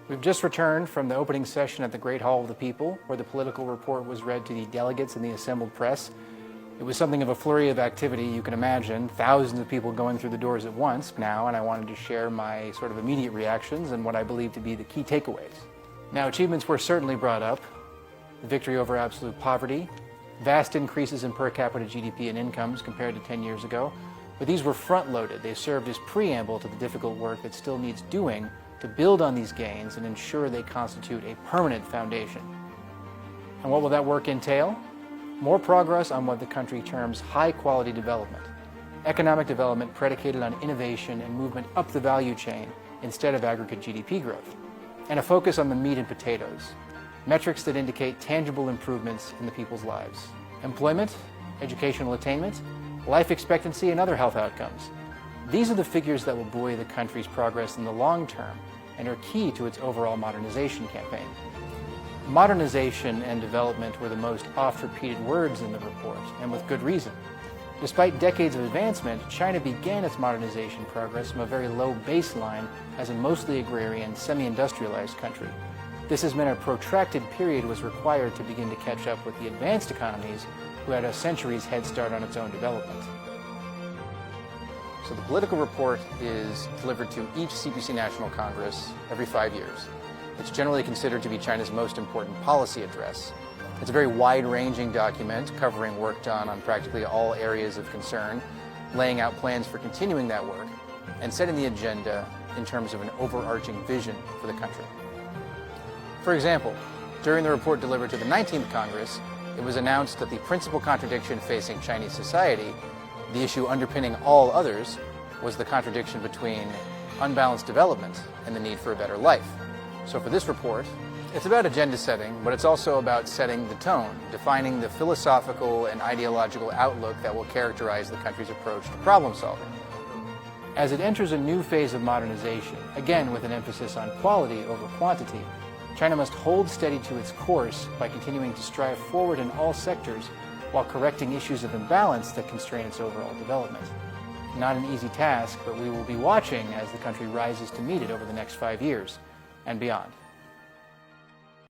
We've just returned from the opening session at the Great Hall of the People, where the political report was read to the delegates and the assembled press. It was something of a flurry of activity, you can imagine, thousands of people going through the doors at once now, and I wanted to share my sort of immediate reactions and what I believe to be the key takeaways. Now, achievements were certainly brought up: the victory over absolute poverty, vast increases in per capita GDP and incomes compared to 10 years ago, but these were front-loaded. They served as preamble to the difficult work that still needs doing to build on these gains and ensure they constitute a permanent foundation. And what will that work entail? More progress on what the country terms high-quality development, economic development predicated on innovation and movement up the value chain instead of aggregate GDP growth, and a focus on the meat and potatoes, metrics that indicate tangible improvements in the people's lives: employment, educational attainment, life expectancy, and other health outcomes. These are the figures that will buoy the country's progress in the long term and are key to its overall modernization campaign. Modernization and development were the most oft-repeated words in the report, and with good reason. Despite decades of advancement, China began its modernization progress from a very low baseline as a mostly agrarian, semi-industrialized country. This has meant a protracted period was required to begin to catch up with the advanced economies who had a century's head start on its own development. So the political report is delivered to each CPC National Congress every 5 years. It's generally considered to be China's most important policy address. It's a very wide-ranging document covering work done on practically all areas of concern, laying out plans for continuing that work, and setting the agenda in terms of an overarching vision for the country. For example, during the report delivered to the 19th Congress, it was announced that the principal contradiction facing Chinese society, the issue underpinning all others, was the contradiction between unbalanced development and the need for a better life. So for this report, it's about agenda setting, but it's also about setting the tone, defining the philosophical and ideological outlook that will characterize the country's approach to problem solving. As it enters a new phase of modernization, again with an emphasis on quality over quantity, China must hold steady to its course by continuing to strive forward in all sectors while correcting issues of imbalance that constrain its overall development. Not an easy task, but we will be watching as the country rises to meet it over the next 5 years and beyond.